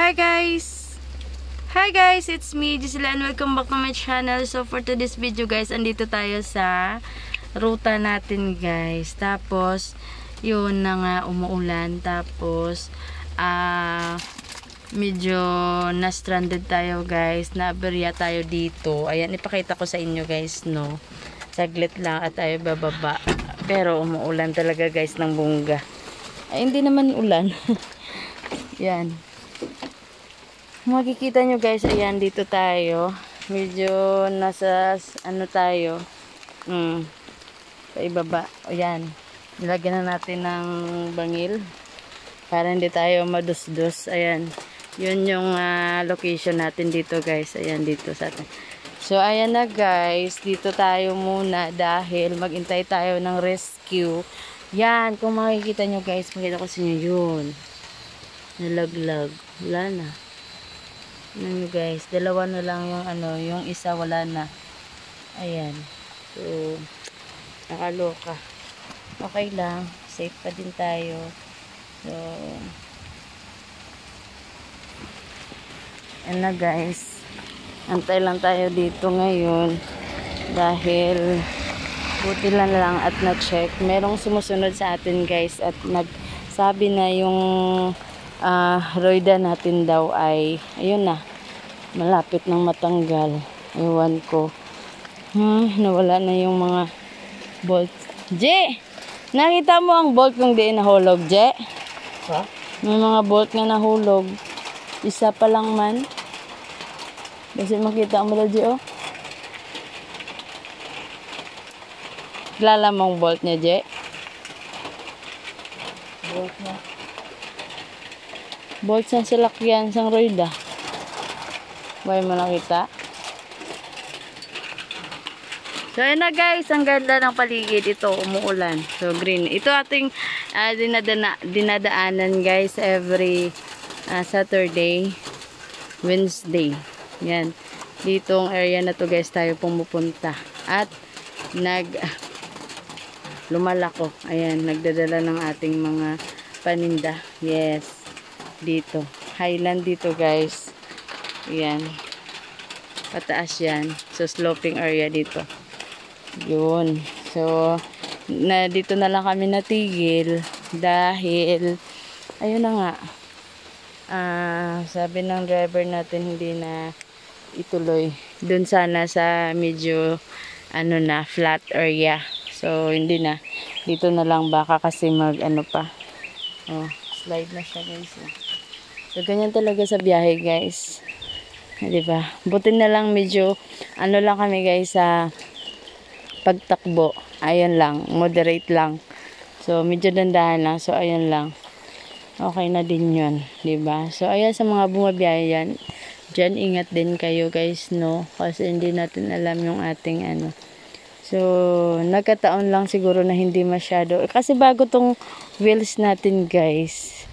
Hi guys! Hi guys! It's me, Gisela, and welcome back to my channel. So for today's video guys, andito tayo sa ruta natin guys. Tapos, yun na nga umuulan. Tapos, medyo na-stranded tayo guys. Na-aberya tayo dito. Ayan, ipakita ko sa inyo guys, no. Saglit lang at tayo bababa. Pero umuulan talaga guys ng bongga. Ay, hindi naman ulan. Yan. Makikita nyo guys, ayan, dito tayo. Medyo nasa, ano tayo. Sa ibaba. Ayan. Nilagyan na natin ng bangil. Para hindi tayo madusdos. Ayan. Yun yung location natin dito guys. Ayan, dito sa atin. So, ayan na guys. Dito tayo muna dahil magintay tayo ng rescue. Yan. Kung makikita nyo guys, makita ko sa inyo yun. Nalaglag. Wala na. Ano guys, dalawa na lang yung ano, yung isa wala na. Ayan. So, nakaloka. Okay lang. Safe pa din tayo. So, yan na guys. Antay lang tayo dito ngayon. Dahil, buti lang at na-check. Merong sumusunod sa atin guys. At nagsabi na yung roida natin daw ay ayun na, malapit nang matanggal. Ewan ko, nawala na yung mga bolt. Je, nakita mo ang bolt kung di nahulog, Je? Ha? May mga bolt nga nahulog, isa pa lang man. Kasi makita mo na, Je, oh. Kilala mong bolt niya, Je? Bolt na. Bolt sa salakyan sang roida. Buhay mo nakita. So ayun na guys, ang ganda ng paligid. Ito, umuulan. So green. Ito ating dinadaanan guys every Saturday, Wednesday. Yan. Ditong area na to guys tayo pumupunta. At lumalako. Ayan, nagdadala ng ating mga paninda. Yes. Dito. Highland dito guys. Ayan. Pataas yan. So, sloping area dito. Yun. So, dito na lang kami natigil. Dahil, ayun na nga. Sabi ng driver natin hindi na ituloy. Dun sana sa medyo, flat area. So, hindi na. Dito na lang baka kasi pa. Oh, slide na siya guys. So, ganyan talaga sa biyahe, guys. Diba? Buti na lang medyo, lang kami, guys, sa pagtakbo. Ayan lang. Moderate lang. So, medyo dandahan lang. So, ayan lang. Okay na din yun. Diba? So, ayan sa mga bumabiyahe yan. Diyan, ingat din kayo, guys, no? Kasi hindi natin alam yung ating, So, nagkataon lang siguro na hindi masyado. Kasi bago tong wheels natin, guys.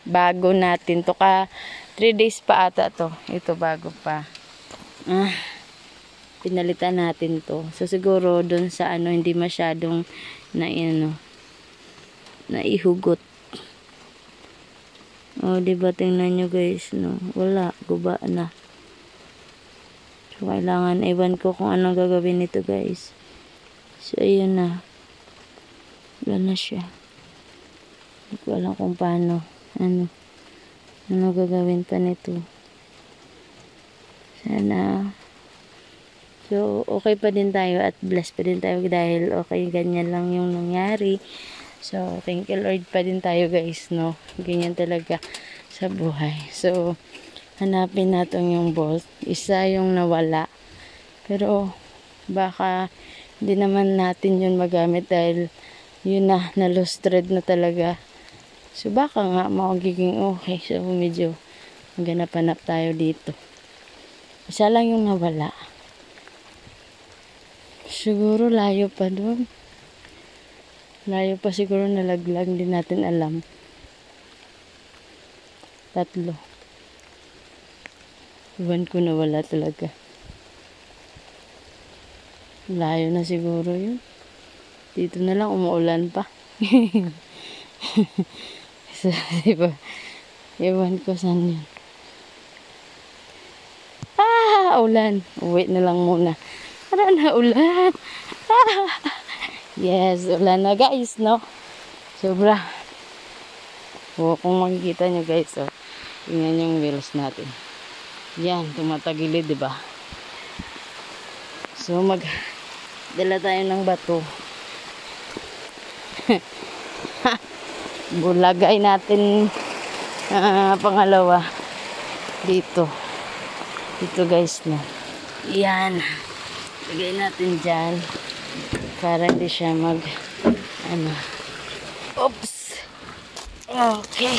Bago natin to, 3 days pa ata to. Ito bago pa. Pinalitan natin to. So siguro dun sa hindi masyadong naihugot. Oh, diba tingnan nyo guys, no? Wala, guba na. So kailangan, ewan ko kung anong gagawin nito guys. So ayun na. Wala na siya. Hindi ko alam kung paano. Ano gagawin pa nito. Sana. So, okay pa din tayo at blessed pa din tayo dahil okay, ganyan lang yung nangyari. So, thank you Lord pa din tayo guys, no? Ganyan talaga sa buhay. So, hanapin natin yung bolt. Isa yung nawala. Pero, baka hindi naman natin yun magamit dahil yun na lost thread na talaga. So, baka nga magiging okay. So, medyo maghanap-hanap tayo dito. Isa lang yung nawala. Siguro layo pa doon. Layo pa siguro nalaglag. Hindi natin alam. 3. Iwan ko nawala talaga. Layo na siguro yun. Dito na lang umuulan pa. So, diba? Ewan ko saan yun. Ah, ulan. Uwi na lang muna. Para na ulan. Ah, yes, ulan na guys, no? Sobra. O, kung makikita nyo guys, oh, tingnan yung wheels natin. Yan, tumatagilid, diba? So, dala tayo ng bato. Bulagay natin pangalawa dito guys, no. Yan, lagay natin dyan para hindi siya oops, okay,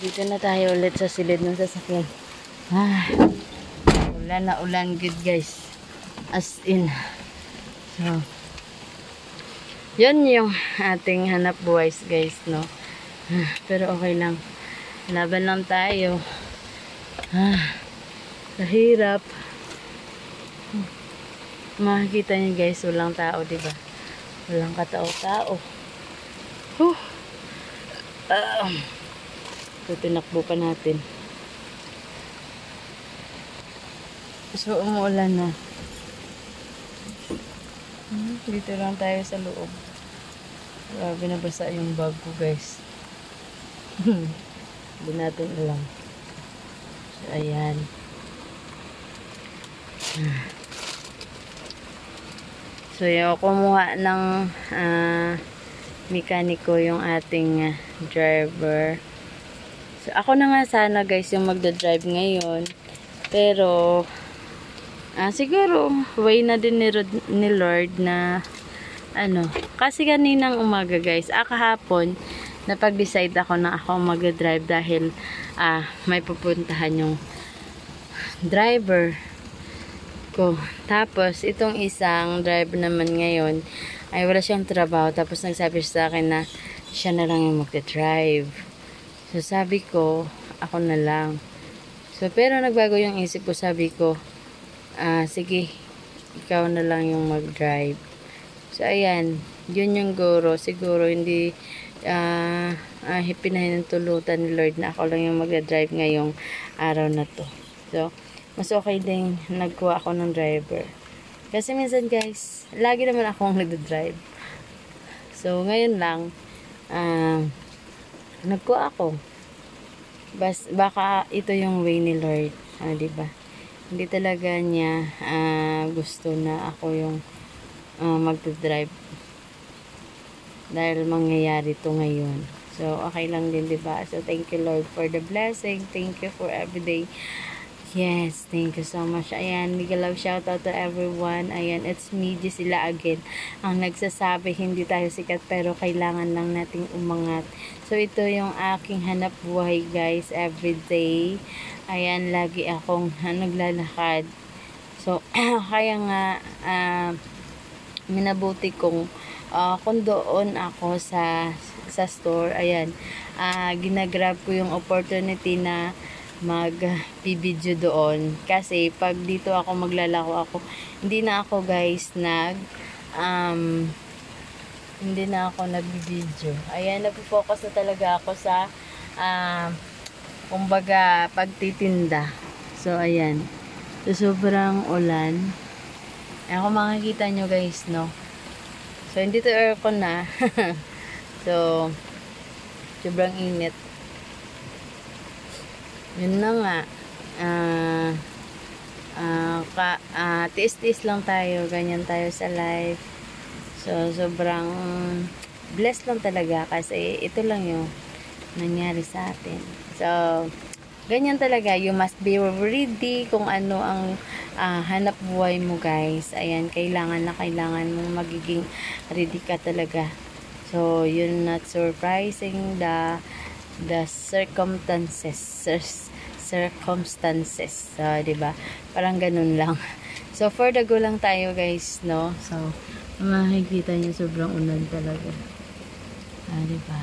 dito na tayo ulit sa silid ng sasakyan. Ulan na ulan good guys, as in. So yun yung ating hanap buhay guys, no. Pero okay lang, laban lang tayo. Mahirap. Makikita niyo guys, walang tao, diba? Walang katao-tao. Ito, tinakbo pa natin. So, umuulan na. Dito lang tayo sa loob. Grabe, nabasa yung bag ko guys. Hindi natin alam. So, ayan. So, yung kumuha ng mekaniko yung ating driver. So, ako na nga sana guys yung magdadrive ngayon. Pero, siguro, way na din ni Lord na, kasi kaninang umaga guys, kahapon, napag-decide ako na ako mag-drive dahil, may pupuntahan yung driver ko. Tapos, itong isang driver naman ngayon, ay wala siyang trabaho. Tapos, nagsabi siya sa akin na siya na lang yung mag-drive. So, sabi ko, ako na lang. So, pero nagbago yung isip ko. Sabi ko, sige, ikaw na lang yung mag-drive. So, ayan. Yun yung guro. Siguro, hindi pinahintulutan ni Lord na ako lang yung mag-drive ngayong araw na to. So, mas okay din nagkuha ako ng driver. Kasi minsan guys, lagi naman akong nag-drive. So, ngayon lang, nagkuha ako. Baka ito yung way ni Lord. Diba? Hindi talaga niya gusto na ako yung mag-drive. Dahil mangyayari to ngayon. So, okay lang din, diba? So, thank you Lord for the blessing. Thank you for everyday. Yes, thank you so much. Ayan, mega love shoutout to everyone. Ayan, it's me, Gisela again. Ang nagsasabi, hindi tayo sikat pero kailangan lang nating umangat. So, ito yung aking hanap buhay guys, everyday. Ayan, lagi akong naglalakad. So, kaya nga, minabuti kong kung doon ako sa store, ayan, ginagrab ko yung opportunity na mag-video doon kasi pag dito ako maglalako ako, hindi na ako guys hindi na ako nag-video. Ayan, nagpo-focus na talaga ako sa kumbaga pagtitinda. So ayan, so, sobrang ulan. Ayan, kung makikita nyo guys, no, so hindi to aircon na. So sobrang init. Yun na nga, tiis-tiis lang tayo, ganyan tayo sa life. So, sobrang blessed lang talaga kasi ito lang yung nangyari sa atin. So, ganyan talaga, you must be ready kung ano ang hanap buhay mo guys. Ayan, kailangan mong magiging ready ka talaga. So, you're not surprising the circumstances. So, diba? Parang ganun lang. So, for the go lang tayo guys, no? So, makikita nyo sobrang ulan talaga. Diba?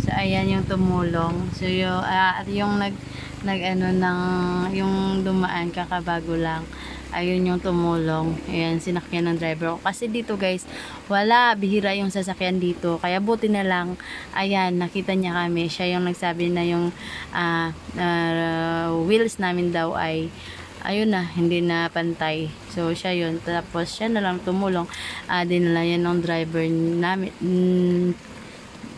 So, ayan yung tumulong. So, yung dumaan kakabago lang. ayun yung tumulong. Ayan, sinakyan ng driver ko. Kasi dito guys, wala, bihira yung sasakyan dito. Kaya buti na lang, ayan, nakita niya kami. Siya yung nagsabi na yung wheels namin daw ay ayun na, hindi na pantay. So, siya yun. Tapos, siya na lang tumulong. Dinala yan ng driver namin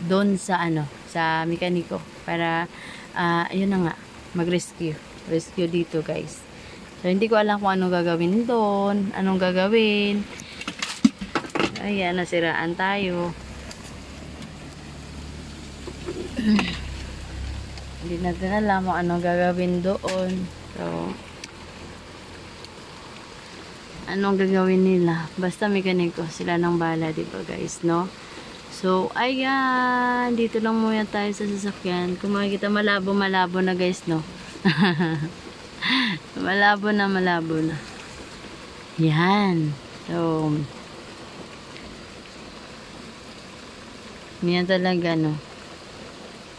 doon sa sa mekaniko. Para, ayun na nga, mag-rescue. Rescue dito, guys. So, hindi ko alam kung anong gagawin doon. Anong gagawin. Ayan, nasiraan tayo. Hindi natin alam kung anong gagawin doon. So, anong gagawin nila? Basta mekaniko. Sila nang bala, diba guys, no? So, ayan. Dito lang muna tayo sa sasakyan. Kung makikita, malabo na guys, no? malabo na. Yan. So, yan talaga, no?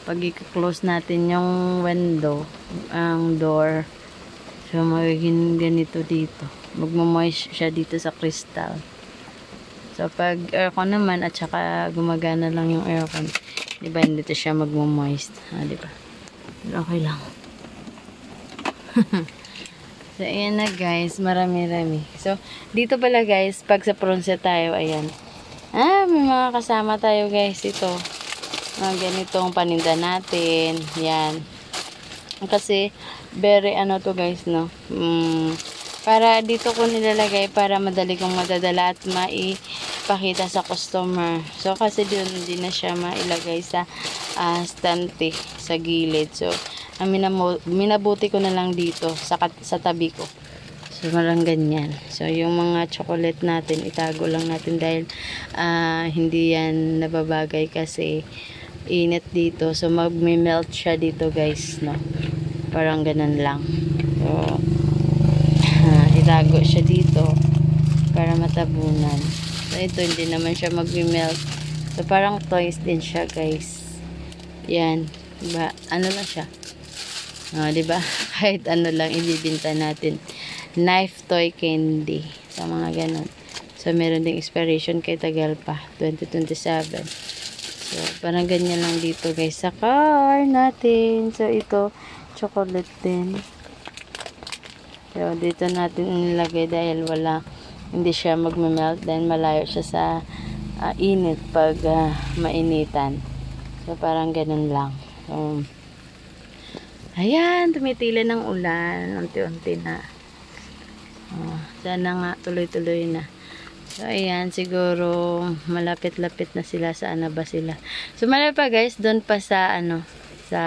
Pag i-close natin yung window, ang door, so magiging ganito dito. Magmamoist siya dito sa crystal. So, pag aircon naman, at saka gumagana lang yung aircon, diba, hindi to siya magmamoist. Diba? Okay lang. So, ayan na guys. Marami-rami. So, dito pala guys, pag sa Ponce tayo, ayan. May mga kasama tayo guys. Ito. Mga ganitong paninda natin. Yan. Kasi, very to guys, no? Para dito ko nilalagay para madali kong madadala at maipakita sa customer. So, kasi hindi na siya mailagay sa stante, sa gilid. So, minabuti ko na lang dito sa tabi ko. So, malang ganyan. So, yung mga chocolate natin, itago lang natin dahil hindi yan nababagay kasi init dito. So, mag-melt siya dito guys, no? Parang ganun lang. So, itago siya dito para matabunan. So, ito, hindi naman siya mag-melt. So, parang toys din siya guys. Yan. Diba? Ano lang siya? Diba? Kahit ano lang ibibinta natin. Knife toy candy. Sa mga ganun. So, meron ding expiration kay tagal pa. 2027. So, parang ganyan lang dito guys sa car natin. So, ito, chocolate din. So, dito natin nilagay dahil hindi siya magme-melt dahil malayo siya sa init pag mainitan. So, parang ganun lang. So, ayan, tumitila ng ulan. Unti-unti na. Sana nga, tuloy-tuloy na. So, ayan, siguro malapit-lapit na sila. Saan na ba sila? So, malapit pa guys, doon pa sa, sa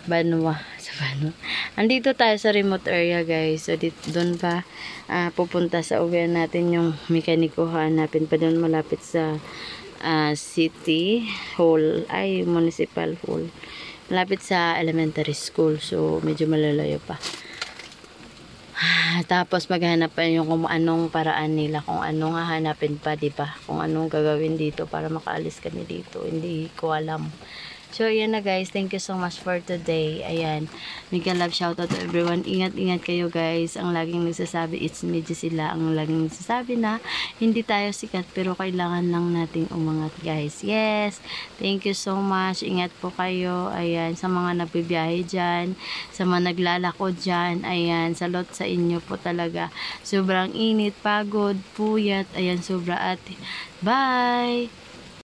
Banwa. Sa Banwa. Andito tayo sa remote area guys. So, doon pa pupunta sa uwian natin yung mekaniko. Hanapin pa doon malapit sa city hall. Ay, municipal hall. Malapit sa elementary school. So, medyo malalayo pa. Tapos maghanap pa yung kung anong paraan nila, kung anong hahanapin pa, diba? Kung anong gagawin dito para makaalis kami dito. Hindi ko alam. So, ayan na guys. Thank you so much for today. Ayan. Mega love shoutout to everyone. Ingat-ingat kayo guys. Ang laging nagsasabi, it's me sila. Ang laging nagsasabi na hindi tayo sikat pero kailangan lang nating umangat guys. Yes. Thank you so much. Ingat po kayo. Ayan. Sa mga nagbibiyahe dyan. Sa mga naglalako dyan. Ayan. Salot sa inyo po talaga. Sobrang init, pagod, puyat. Ayan. Sobra ate. Bye!